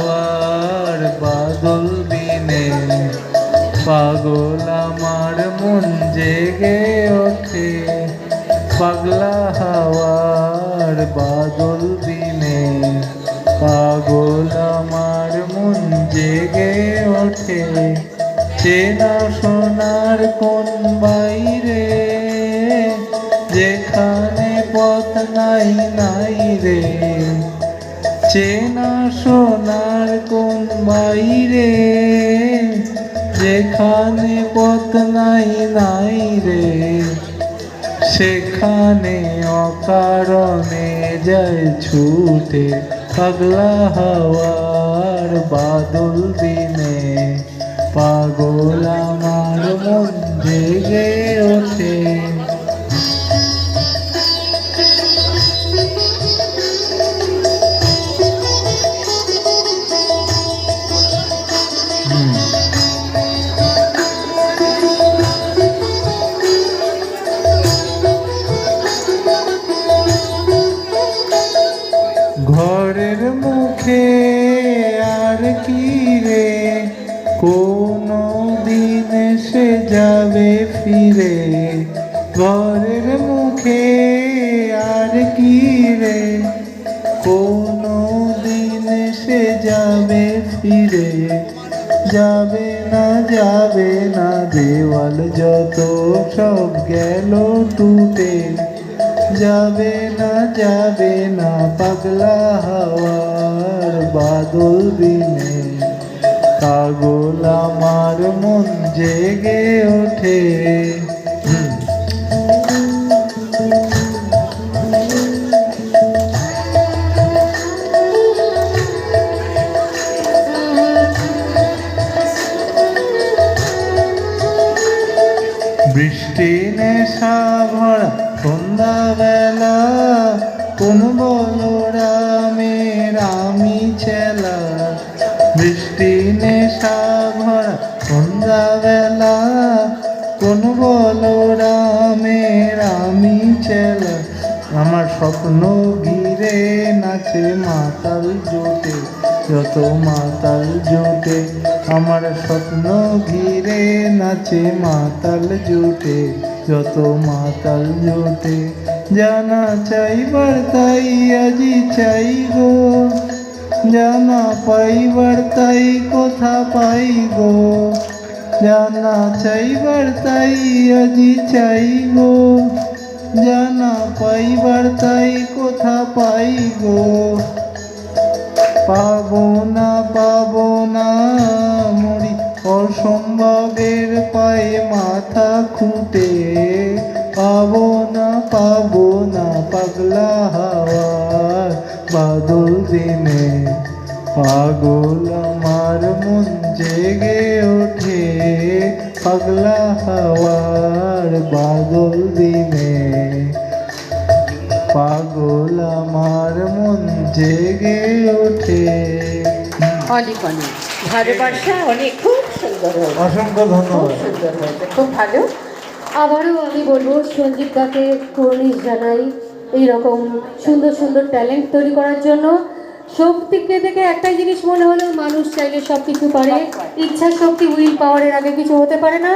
হাওয়ার বাদল দিনে পাগল আমার মন জেগে ওঠে। পাগলা হাওয়ার বাদল দিনে পাগল আমার মন জেগে ওঠে। চেনা সোনার কোন বাইরে যেখানে পথ নাই নাই রে। চেনা সোনার কোন বাইরে যেখানে পথ নাই নাই রে। সেখানে অকারণে যায় ছুটে পাগলা হাওয়ার বাদল দিনে পাগল আমার মন জেগে ওঠে। ঘরের মুখে আর কি রে কোনো দিন সে যাবে ফিরে। ঘরের মুখে আর কি রে কোনো দিন সে যাবে ফিরে। যাবে না দেওয়াল যত সব গেল টুটে। যাবে না পাগলা হাওয়ার বাদল দিনে পাগল আমার মন জেগে ওঠে। বৃষ্টি নেশা ভরা সন্ধ্যাবেলা কোন বলরামের আমি চেলা। বৃষ্টি নেশা ভরা সন্ধ্যাবেলা কোন বলরামের আমি চেলা। আমার স্বপ্ন ঘিরে নাচে মাতাল জোটে যত মাতাল জোটে। আমার স্বপ্ন ঘিরে নাচে মাতাল জোটে যত মাতাল জোটে। জানা চাইবার তাই আজি চাই গো জানা পাইবার তাই কোথা পাই গো। জানা চাইবার তাই আজি চাই গো জানা পাইবার তাই কোথা পাই গো। পাবো না মরি অসম্ভবের পায়ে মাথা খুঁটে। পাবো না পাগলা হাওয়ার বাদল দিনে পাগল আমার মন জেগে ওঠে। পাগলা হাওয়ার বাদল দিনে পাগল আমার মন জেগে ওঠে। অনেক অনেক ভালোবাসা অনেক খুব সুন্দর হয়েছে। অসংখ্য ধন্যবাদ। খুব সুন্দর হয়েছে, খুব ভালো। আবারও আমি বলবো সঞ্জীব দাকে কুর্নিশ জানাই এইরকম সুন্দর সুন্দর ট্যালেন্ট তৈরি করার জন্য। শক্তিকে দেখে একটাই জিনিস মনে হলো, মানুষ চাইলে সব কিছু পারে। ইচ্ছা শক্তি উইল পাওয়ারের আগে কিছু হতে পারে না।